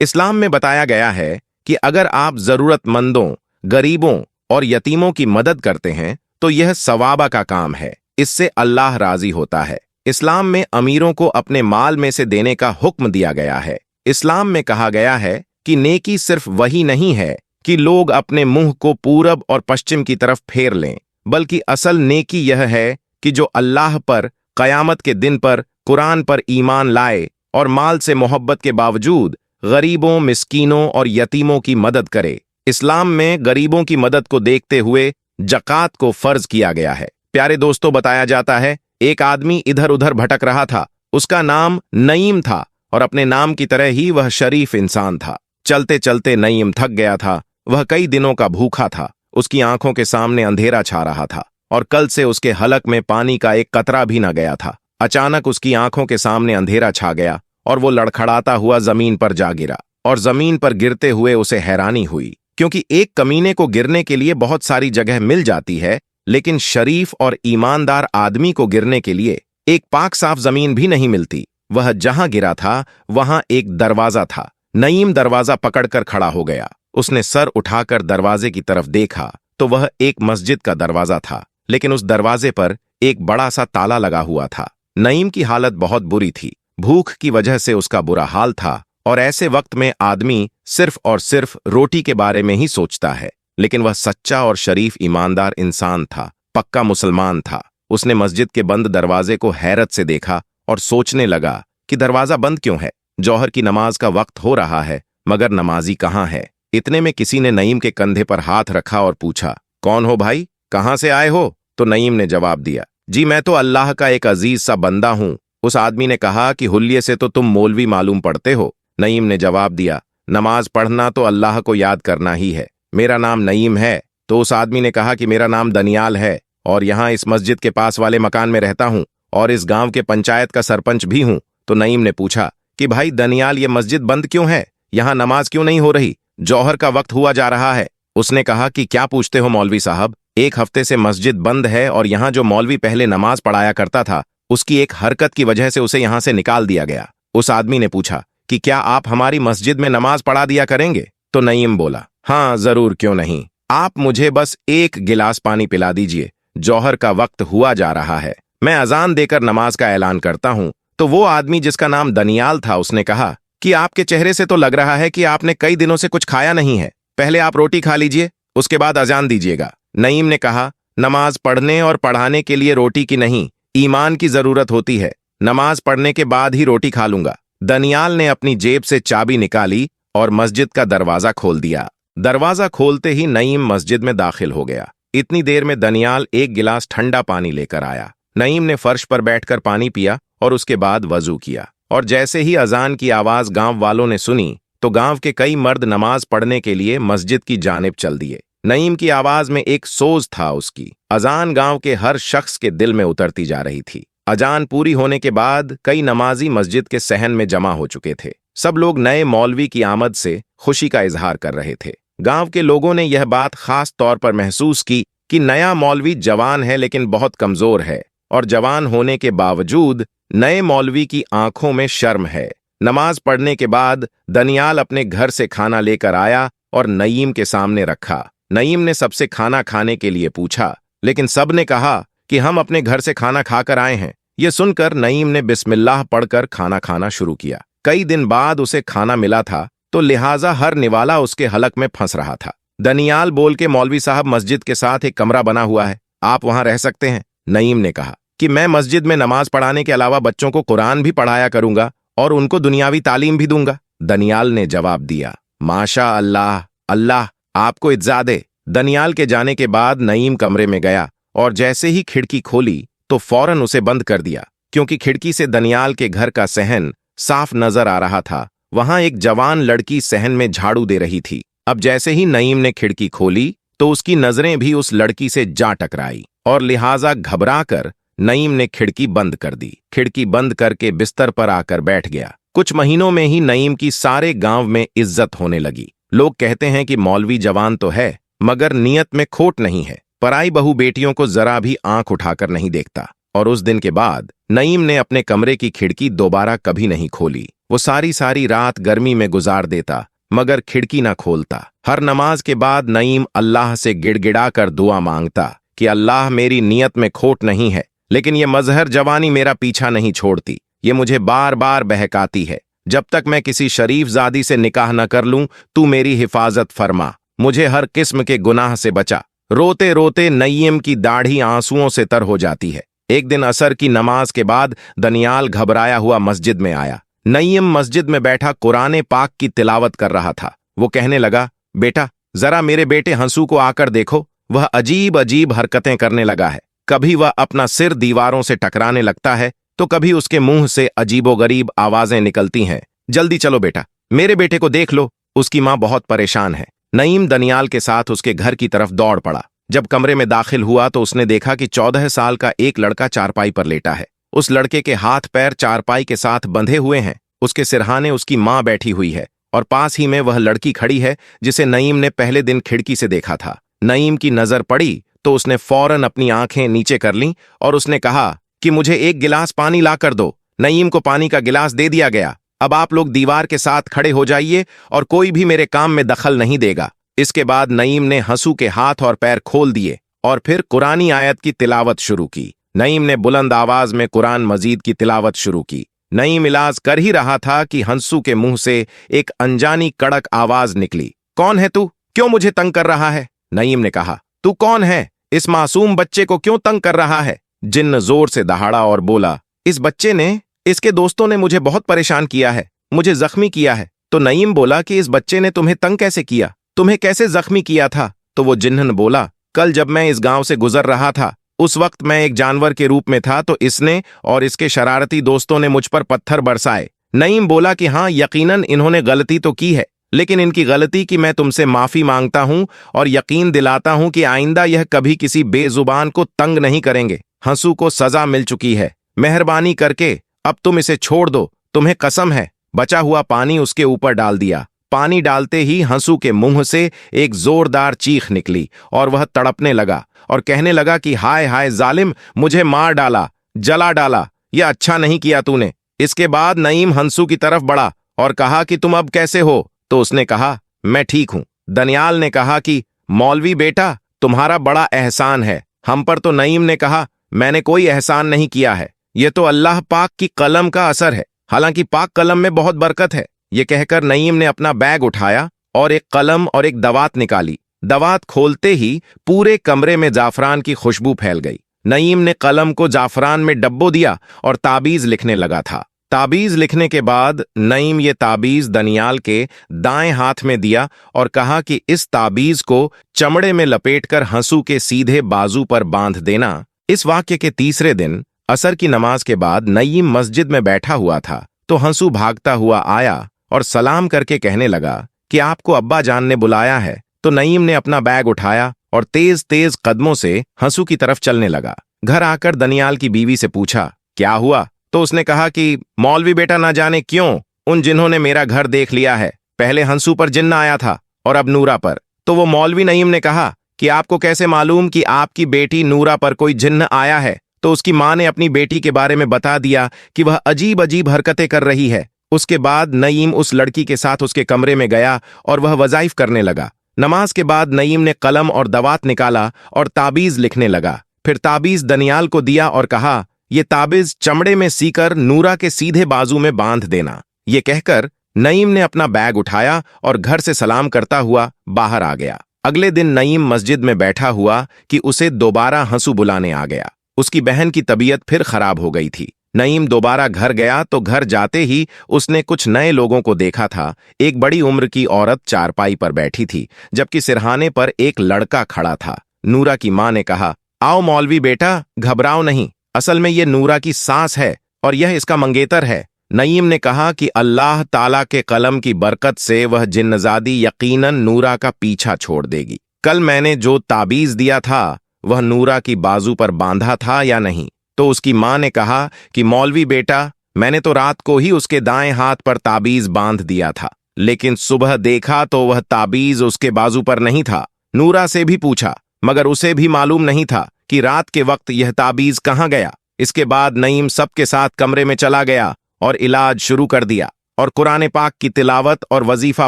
इस्लाम में बताया गया है कि अगर आप जरूरतमंदों, गरीबों और यतीमों की मदद करते हैं तो यह सवाबा का काम है, इससे अल्लाह राजी होता है। इस्लाम में अमीरों को अपने माल में से देने का हुक्म दिया गया है। इस्लाम में कहा गया है कि नेकी सिर्फ वही नहीं है कि लोग अपने मुंह को पूरब और पश्चिम की तरफ फेर लें, बल्कि असल नेकी यह है कि जो अल्लाह पर, कयामत के दिन पर, कुरान पर ईमान लाए और माल से मोहब्बत के बावजूद गरीबों, मिस्कीनों और यतीमों की मदद करे। इस्लाम में गरीबों की मदद को देखते हुए ज़कात को फर्ज किया गया है। प्यारे दोस्तों, बताया जाता है एक आदमी इधर उधर भटक रहा था। उसका नाम नईम था और अपने नाम की तरह ही वह शरीफ इंसान था। चलते चलते नईम थक गया था। वह कई दिनों का भूखा था। उसकी आंखों के सामने अंधेरा छा रहा था और कल से उसके हलक में पानी का एक कतरा भी न गया था। अचानक उसकी आंखों के सामने अंधेरा छा गया और वो लड़खड़ाता हुआ जमीन पर जा गिरा। और जमीन पर गिरते हुए उसे हैरानी हुई, क्योंकि एक कमीने को गिरने के लिए बहुत सारी जगह मिल जाती है, लेकिन शरीफ और ईमानदार आदमी को गिरने के लिए एक पाक साफ जमीन भी नहीं मिलती। वह जहां गिरा था वहां एक दरवाजा था। नईम दरवाजा पकड़कर खड़ा हो गया। उसने सर उठाकर दरवाजे की तरफ देखा तो वह एक मस्जिद का दरवाजा था, लेकिन उस दरवाजे पर एक बड़ा सा ताला लगा हुआ था। नईम की हालत बहुत बुरी थी। भूख की वजह से उसका बुरा हाल था और ऐसे वक्त में आदमी सिर्फ और सिर्फ रोटी के बारे में ही सोचता है। लेकिन वह सच्चा और शरीफ ईमानदार इंसान था, पक्का मुसलमान था। उसने मस्जिद के बंद दरवाजे को हैरत से देखा और सोचने लगा कि दरवाजा बंद क्यों है। जौहर की नमाज का वक्त हो रहा है, मगर नमाजी कहाँ है। इतने में किसी ने नईम के कंधे पर हाथ रखा और पूछा, कौन हो भाई, कहाँ से आए हो? तो नईम ने जवाब दिया, जी मैं तो अल्लाह का एक अजीज सा बंदा हूं। उस आदमी ने कहा कि हुल्ये से तो तुम मौलवी मालूम पड़ते हो। नईम ने जवाब दिया, नमाज पढ़ना तो अल्लाह को याद करना ही है। मेरा नाम नईम है। तो उस आदमी ने कहा कि मेरा नाम दनियाल है और यहाँ इस मस्जिद के पास वाले मकान में रहता हूँ और इस गांव के पंचायत का सरपंच भी हूँ। तो नईम ने पूछा कि भाई दनियाल, ये मस्जिद बंद क्यों है? यहाँ नमाज क्यों नहीं हो रही? जौहर का वक्त हुआ जा रहा है। उसने कहा कि क्या पूछते हो मौलवी साहब, एक हफ्ते से मस्जिद बंद है और यहाँ जो मौलवी पहले नमाज पढ़ाया करता था उसकी एक हरकत की वजह से उसे यहाँ से निकाल दिया गया। उस आदमी ने पूछा कि क्या आप हमारी मस्जिद में नमाज पढ़ा दिया करेंगे? तो नईम बोला, हाँ जरूर, क्यों नहीं। आप मुझे बस एक गिलास पानी पिला दीजिए। जौहर का वक्त हुआ जा रहा है, मैं अजान देकर नमाज का ऐलान करता हूँ। तो वो आदमी जिसका नाम दनियाल था उसने कहा कि आपके चेहरे से तो लग रहा है कि आपने कई दिनों से कुछ खाया नहीं है। पहले आप रोटी खा लीजिए, उसके बाद अजान दीजिएगा। नईम ने कहा, नमाज पढ़ने और पढ़ाने के लिए रोटी की नहीं, ईमान की जरूरत होती है। नमाज पढ़ने के बाद ही रोटी खा लूंगा। दनियाल ने अपनी जेब से चाबी निकाली और मस्जिद का दरवाजा खोल दिया। दरवाजा खोलते ही नईम मस्जिद में दाखिल हो गया। इतनी देर में दनियाल एक गिलास ठंडा पानी लेकर आया। नईम ने फर्श पर बैठकर पानी पिया और उसके बाद वजू किया। और जैसे ही अजान की आवाज गांव वालों ने सुनी तो गांव के कई मर्द नमाज पढ़ने के लिए मस्जिद की जानिब चल दिए। नईम की आवाज में एक सोज था। उसकी अजान गांव के हर शख्स के दिल में उतरती जा रही थी। अजान पूरी होने के बाद कई नमाजी मस्जिद के सहन में जमा हो चुके थे। सब लोग नए मौलवी की आमद से खुशी का इजहार कर रहे थे। गांव के लोगों ने यह बात खास तौर पर महसूस की कि नया मौलवी जवान है लेकिन बहुत कमजोर है, और जवान होने के बावजूद नए मौलवी की आंखों में शर्म है। नमाज पढ़ने के बाद दनियाल अपने घर से खाना लेकर आया और नईम के सामने रखा। नईम ने सबसे खाना खाने के लिए पूछा, लेकिन सब ने कहा कि हम अपने घर से खाना खाकर आए हैं। यह सुनकर नईम ने बिस्मिल्लाह पढ़कर खाना खाना शुरू किया। कई दिन बाद उसे खाना मिला था, तो लिहाजा हर निवाला उसके हलक में फंस रहा था। दनियाल बोल के, मौलवी साहब, मस्जिद के साथ एक कमरा बना हुआ है, आप वहां रह सकते हैं। नईम ने कहा कि मैं मस्जिद में नमाज पढ़ाने के अलावा बच्चों को कुरान भी पढ़ाया करूंगा और उनको दुनियावी तालीम भी दूंगा। दनियाल ने जवाब दिया, माशा अल्लाह, अल्लाह आपको इज्जा दे। दनियाल के जाने के बाद नईम कमरे में गया और जैसे ही खिड़की खोली तो फौरन उसे बंद कर दिया, क्योंकि खिड़की से दनियाल के घर का सहन साफ नजर आ रहा था। वहां एक जवान लड़की सहन में झाड़ू दे रही थी। अब जैसे ही नईम ने खिड़की खोली तो उसकी नजरें भी उस लड़की से जा टकराई और लिहाजा घबराकर नईम ने खिड़की बंद कर दी। खिड़की बंद करके बिस्तर पर आकर बैठ गया। कुछ महीनों में ही नईम की सारे गांव में इज्जत होने लगी। लोग कहते हैं कि मौलवी जवान तो है मगर नियत में खोट नहीं है। पराई बहू बेटियों को जरा भी आंख उठाकर नहीं देखता। और उस दिन के बाद नईम ने अपने कमरे की खिड़की दोबारा कभी नहीं खोली। वो सारी सारी रात गर्मी में गुजार देता मगर खिड़की ना खोलता। हर नमाज के बाद नईम अल्लाह से गिड़गिड़ा कर दुआ मांगता कि अल्लाह मेरी नीयत में खोट नहीं है, लेकिन ये मजहर जवानी मेरा पीछा नहीं छोड़ती, ये मुझे बार बार बहकाती है। जब तक मैं किसी शरीफ जादी से निकाह न कर लूं तू मेरी हिफाजत फरमा, मुझे हर किस्म के गुनाह से बचा। रोते रोते नईम की दाढ़ी आंसुओं से तर हो जाती है। एक दिन असर की नमाज के बाद दनियाल घबराया हुआ मस्जिद में आया। नईम मस्जिद में बैठा कुरान पाक की तिलावत कर रहा था। वो कहने लगा, बेटा जरा मेरे बेटे हंसू को आकर देखो, वह अजीब अजीब हरकतें करने लगा है। कभी वह अपना सिर दीवारों से टकराने लगता है तो कभी उसके मुंह से अजीबोगरीब आवाजें निकलती हैं। जल्दी चलो बेटा, मेरे बेटे को देख लो, उसकी मां बहुत परेशान है। नईम दनियाल के साथ उसके घर की तरफ दौड़ पड़ा। जब कमरे में दाखिल हुआ तो उसने देखा कि 14 साल का एक लड़का चारपाई पर लेटा है। उस लड़के के हाथ पैर चारपाई के साथ बंधे हुए हैं। उसके सिरहाने उसकी मां बैठी हुई है और पास ही में वह लड़की खड़ी है जिसे नईम ने पहले दिन खिड़की से देखा था। नईम की नजर पड़ी तो उसने फौरन अपनी आंखें नीचे कर लीं और उसने कहा कि मुझे एक गिलास पानी ला कर दो। नईम को पानी का गिलास दे दिया गया। अब आप लोग दीवार के साथ खड़े हो जाइए और कोई भी मेरे काम में दखल नहीं देगा। इसके बाद नईम ने हंसू के हाथ और पैर खोल दिए और फिर कुरानी आयत की तिलावत शुरू की। नईम ने बुलंद आवाज में कुरान मजीद की तिलावत शुरू की। नईम इलाज कर ही रहा था कि हंसू के मुंह से एक अनजानी कड़क आवाज निकली। कौन है तू? क्यों मुझे तंग कर रहा है? नईम ने कहा, तू कौन है? इस मासूम बच्चे को क्यों तंग कर रहा है? जिन्न जोर से दहाड़ा और बोला, इस बच्चे ने, इसके दोस्तों ने मुझे बहुत परेशान किया है, मुझे जख्मी किया है। तो नईम बोला कि इस बच्चे ने तुम्हें तंग कैसे किया? तुम्हें कैसे जख्मी किया था? तो वो जिन्हन बोला, कल जब मैं इस गांव से गुजर रहा था उस वक्त मैं एक जानवर के रूप में था तो इसने और इसके शरारती दोस्तों ने मुझ पर पत्थर बरसाए। नईम बोला कि हाँ, यकीनन इन्होंने गलती तो की है, लेकिन इनकी गलती की मैं तुमसे माफी मांगता हूं और यकीन दिलाता हूं कि आइंदा यह कभी किसी बेजुबान को तंग नहीं करेंगे। हंसू को सजा मिल चुकी है, मेहरबानी करके अब तुम इसे छोड़ दो, तुम्हें कसम है। बचा हुआ पानी उसके ऊपर डाल दिया। पानी डालते ही हंसू के मुंह से एक जोरदार चीख निकली और वह तड़पने लगा और कहने लगा कि हाय हाय जालिम, मुझे मार डाला, जला डाला, यह अच्छा नहीं किया तूने। इसके बाद नईम हंसू की तरफ बढ़ा और कहा कि तुम अब कैसे हो? तो उसने कहा, मैं ठीक हूं। दनियाल ने कहा कि मौलवी बेटा, तुम्हारा बड़ा एहसान है हम पर। तो नईम ने कहा, मैंने कोई एहसान नहीं किया है, यह तो अल्लाह पाक की कलम का असर है, हालांकि पाक कलम में बहुत बरकत है। यह कहकर नईम ने अपना बैग उठाया और एक कलम और एक दवात निकाली। दवात खोलते ही पूरे कमरे में जाफरान की खुशबू फैल गई। नईम ने कलम को जाफरान में डब्बो दिया और ताबीज लिखने लगा था। ताबीज लिखने के बाद नईम ये ताबीज दनियाल के दाएं हाथ में दिया और कहा कि इस ताबीज को चमड़े में लपेटकर हंसू के सीधे बाजू पर बांध देना। इस वाक्य के तीसरे दिन असर की नमाज के बाद नईम मस्जिद में बैठा हुआ था तो हंसू भागता हुआ आया और सलाम करके कहने लगा कि आपको अब्बा जान ने बुलाया है। तो नईम ने अपना बैग उठाया और तेज तेज कदमों से हंसू की तरफ चलने लगा। घर आकर दनियाल की बीवी से पूछा, क्या हुआ? तो उसने कहा कि मौलवी बेटा ना जाने क्यों उन जिन्होंने मेरा घर देख लिया है। पहले हंसू पर जिन्न आया था और अब नूरा पर। तो वो मौलवी नईम ने कहा कि आपको कैसे मालूम कि आपकी बेटी नूरा पर कोई जिन्न आया है? तो उसकी मां ने अपनी बेटी के बारे में बता दिया कि वह अजीब अजीब हरकतें कर रही है। उसके बाद नईम उस लड़की के साथ उसके कमरे में गया और वह वज़ाइफ करने लगा। नमाज के बाद नईम ने कलम और दवात निकाला और ताबीज लिखने लगा। फिर ताबीज दनियाल को दिया और कहा, यह ताबीज चमड़े में सीकर नूरा के सीधे बाजू में बांध देना। ये कहकर नईम ने अपना बैग उठाया और घर से सलाम करता हुआ बाहर आ गया। अगले दिन नईम मस्जिद में बैठा हुआ कि उसे दोबारा हंसू बुलाने आ गया। उसकी बहन की तबीयत फिर खराब हो गई थी। नईम दोबारा घर गया तो घर जाते ही उसने कुछ नए लोगों को देखा था। एक बड़ी उम्र की औरत चारपाई पर बैठी थी जबकि सिरहाने पर एक लड़का खड़ा था। नूरा की मां ने कहा, आओ मौलवी बेटा, घबराओ नहीं, असल में यह नूरा की सास है और यह इसका मंगेतर है। नईम ने कहा कि अल्लाह ताला के कलम की बरकत से वह जिन्नजादी यकीनन नूरा का पीछा छोड़ देगी। कल मैंने जो ताबीज दिया था वह नूरा की बाजू पर बांधा था या नहीं? तो उसकी मां ने कहा कि मौलवी बेटा, मैंने तो रात को ही उसके दाएं हाथ पर ताबीज बांध दिया था, लेकिन सुबह देखा तो वह ताबीज उसके बाजू पर नहीं था। नूरा से भी पूछा मगर उसे भी मालूम नहीं था कि रात के वक्त यह ताबीज कहां गया। इसके बाद नईम सबके साथ कमरे में चला गया और इलाज शुरू कर दिया और कुरान पाक की तिलावत और वजीफा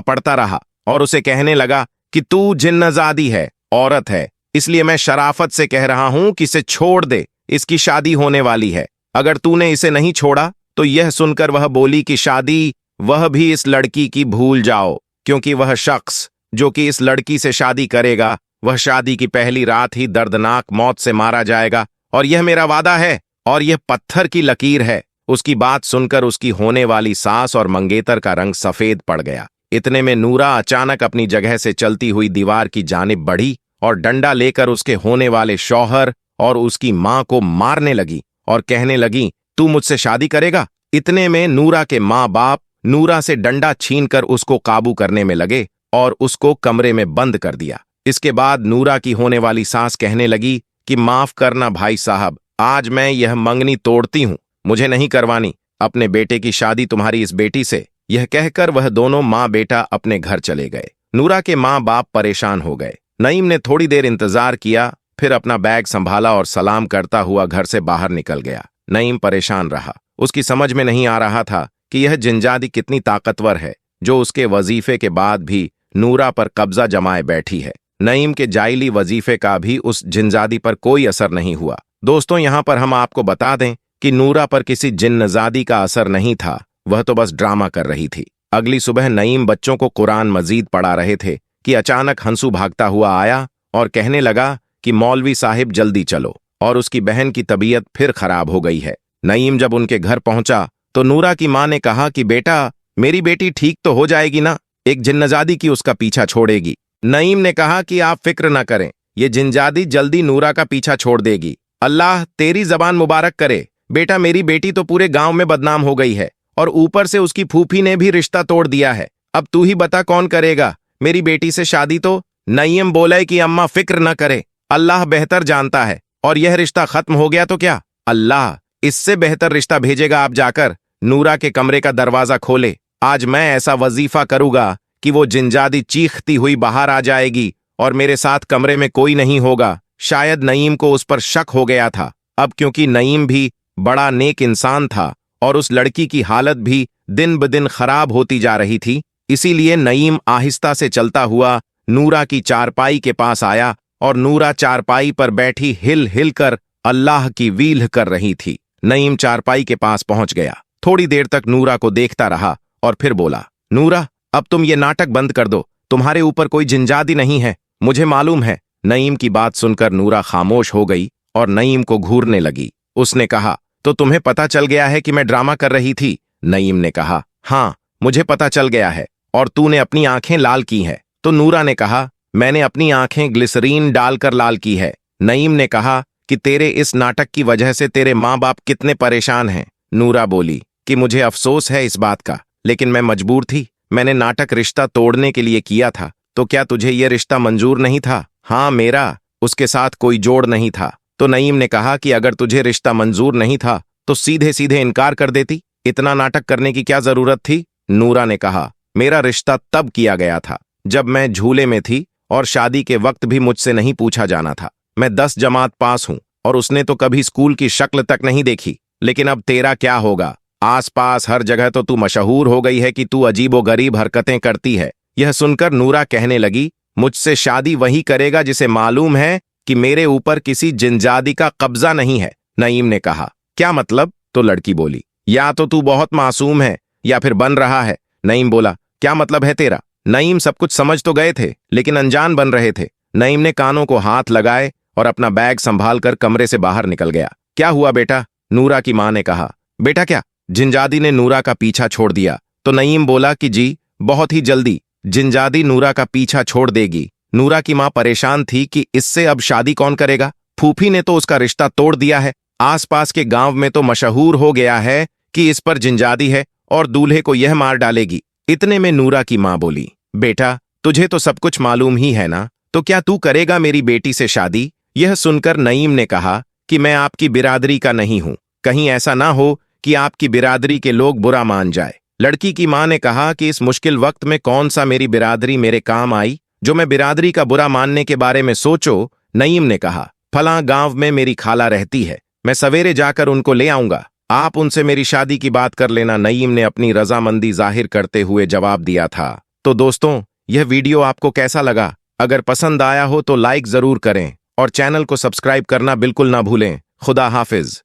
पढ़ता रहा और उसे कहने लगा कि तू जिन्नजादी है, औरत है, इसलिए मैं शराफत से कह रहा हूं कि इसे छोड़ दे, इसकी शादी होने वाली है। अगर तूने इसे नहीं छोड़ा तो यह सुनकर वह बोली कि शादी वह भी इस लड़की की भूल जाओ, क्योंकि वह शख्स जो कि इस लड़की से शादी करेगा वह शादी की पहली रात ही दर्दनाक मौत से मारा जाएगा, और यह मेरा वादा है और यह पत्थर की लकीर है। उसकी बात सुनकर उसकी होने वाली सास और मंगेतर का रंग सफेद पड़ गया। इतने में नूरा अचानक अपनी जगह से चलती हुई दीवार की जानिब बढ़ी और डंडा लेकर उसके होने वाले शौहर और उसकी मां को मारने लगी और कहने लगी, तू मुझसे शादी करेगा? इतने में नूरा के माँ बाप नूरा से डंडा छीनकर उसको काबू करने में लगे और उसको कमरे में बंद कर दिया। इसके बाद नूरा की होने वाली सास कहने लगी कि माफ करना भाई साहब, आज मैं यह मंगनी तोड़ती हूं, मुझे नहीं करवानी अपने बेटे की शादी तुम्हारी इस बेटी से। यह कहकर वह दोनों माँ बेटा अपने घर चले गए। नूरा के माँ बाप परेशान हो गए। नईम ने थोड़ी देर इंतजार किया, फिर अपना बैग संभाला और सलाम करता हुआ घर से बाहर निकल गया। नईम परेशान रहा। उसकी समझ में नहीं आ रहा था कि यह जिंजादी कितनी ताकतवर है जो उसके वजीफे के बाद भी नूरा पर कब्जा जमाए बैठी है। नईम के जाइली वजीफे का भी उस जिंजादी पर कोई असर नहीं हुआ। दोस्तों, यहां पर हम आपको बता दें कि नूरा पर किसी जिन्नजादी का असर नहीं था, वह तो बस ड्रामा कर रही थी। अगली सुबह नईम बच्चों को कुरान मजीद पढ़ा रहे थे कि अचानक हंसू भागता हुआ आया और कहने लगा कि मौलवी साहिब जल्दी चलो, और उसकी बहन की तबीयत फिर खराब हो गई है। नईम जब उनके घर पहुंचा तो नूरा की मां ने कहा कि बेटा, मेरी बेटी ठीक तो हो जाएगी ना? एक जिन्नजादी की उसका पीछा छोड़ेगी। नईम ने कहा कि आप फिक्र न करें, ये जिन्जादी जल्दी नूरा का पीछा छोड़ देगी। अल्लाह तेरी जबान मुबारक करे बेटा, मेरी बेटी तो पूरे गांव में बदनाम हो गई है और ऊपर से उसकी फूफी ने भी रिश्ता तोड़ दिया है। अब तू ही बता कौन करेगा मेरी बेटी से शादी? तो नईम बोले कि अम्मा फिक्र न करे, अल्लाह बेहतर जानता है, और यह रिश्ता खत्म हो गया तो क्या, अल्लाह इससे बेहतर रिश्ता भेजेगा। आप जाकर नूरा के कमरे का दरवाजा खोले। आज मैं ऐसा वजीफा करूंगा कि वो जिन्जादी चीखती हुई बाहर आ जाएगी और मेरे साथ कमरे में कोई नहीं होगा। शायद नईम को उस पर शक हो गया था। अब क्योंकि नईम भी बड़ा नेक इंसान था और उस लड़की की हालत भी दिन ब दिन खराब होती जा रही थी, इसीलिए नईम आहिस्ता से चलता हुआ नूरा की चारपाई के पास आया और नूरा चारपाई पर बैठी हिल हिल कर अल्लाह की वील कर रही थी। नईम चारपाई के पास पहुंच गया। थोड़ी देर तक नूरा को देखता रहा और फिर बोला, नूरा, अब तुम ये नाटक बंद कर दो, तुम्हारे ऊपर कोई जिन्जादी नहीं है, मुझे मालूम है। नईम की बात सुनकर नूरा खामोश हो गई और नईम को घूरने लगी। उसने कहा, तो तुम्हें पता चल गया है कि मैं ड्रामा कर रही थी? नईम ने कहा, हाँ, मुझे पता चल गया है, और तूने अपनी आंखें लाल की हैं। तो नूरा ने कहा, मैंने अपनी आंखें ग्लिसरीन डालकर लाल की है। नईम ने कहा कि तेरे इस नाटक की वजह से तेरे माँ बाप कितने परेशान हैं। नूरा बोली कि मुझे अफसोस है इस बात का, लेकिन मैं मजबूर थी। मैंने नाटक रिश्ता तोड़ने के लिए किया था। तो क्या तुझे यह रिश्ता मंजूर नहीं था? हाँ, मेरा उसके साथ कोई जोड़ नहीं था। तो नईम ने कहा कि अगर तुझे रिश्ता मंजूर नहीं था तो सीधे सीधे इनकार कर देती, इतना नाटक करने की क्या जरूरत थी? नूरा ने कहा, मेरा रिश्ता तब किया गया था जब मैं झूले में थी और शादी के वक्त भी मुझसे नहीं पूछा जाना था। मैं 10 जमात पास हूं और उसने तो कभी स्कूल की शक्ल तक नहीं देखी। लेकिन अब तेरा क्या होगा? आसपास हर जगह तो तू मशहूर हो गई है कि तू अजीबो गरीब हरकतें करती है। यह सुनकर नूरा कहने लगी, मुझसे शादी वही करेगा जिसे मालूम है कि मेरे ऊपर किसी जिन्जादी का कब्जा नहीं है। नईम ने कहा, क्या मतलब? तो लड़की बोली, या तो तू बहुत मासूम है या फिर बन रहा है। नईम बोला, क्या मतलब है तेरा? नईम सब कुछ समझ तो गए थे लेकिन अनजान बन रहे थे। नईम ने कानों को हाथ लगाए और अपना बैग संभालकर कमरे से बाहर निकल गया। क्या हुआ बेटा? नूरा की मां ने कहा। बेटा क्या? जिन्जादी ने नूरा का पीछा छोड़ दिया। तो नईम बोला कि जी, बहुत ही जल्दी जिन्जादी नूरा का पीछा छोड़ देगी। नूरा की मां परेशान थी कि इससे अब शादी कौन करेगा। फूफी ने तो उसका रिश्ता तोड़ दिया है। आसपास के गांव में तो मशहूर हो गया है कि इस पर जिन्जादी है और दूल्हे को यह मार डालेगी। इतने में नूरा की मां बोली, बेटा, तुझे तो सब कुछ मालूम ही है ना, तो क्या तू करेगा मेरी बेटी से शादी? यह सुनकर नईम ने कहा कि मैं आपकी बिरादरी का नहीं हूं, कहीं ऐसा ना हो कि आपकी बिरादरी के लोग बुरा मान जाए। लड़की की मां ने कहा कि इस मुश्किल वक्त में कौन सा मेरी बिरादरी मेरे काम आई जो मैं बिरादरी का बुरा मानने के बारे में सोचो। नईम ने कहा, फलां गांव में मेरी खाला रहती है, मैं सवेरे जाकर उनको ले आऊंगा। आप उनसे मेरी शादी की बात कर लेना, नईम ने अपनी रजामंदी जाहिर करते हुए जवाब दिया था। तो दोस्तों, यह वीडियो आपको कैसा लगा? अगर पसंद आया हो तो लाइक जरूर करें और चैनल को सब्सक्राइब करना बिल्कुल ना भूलें। खुदा हाफिज।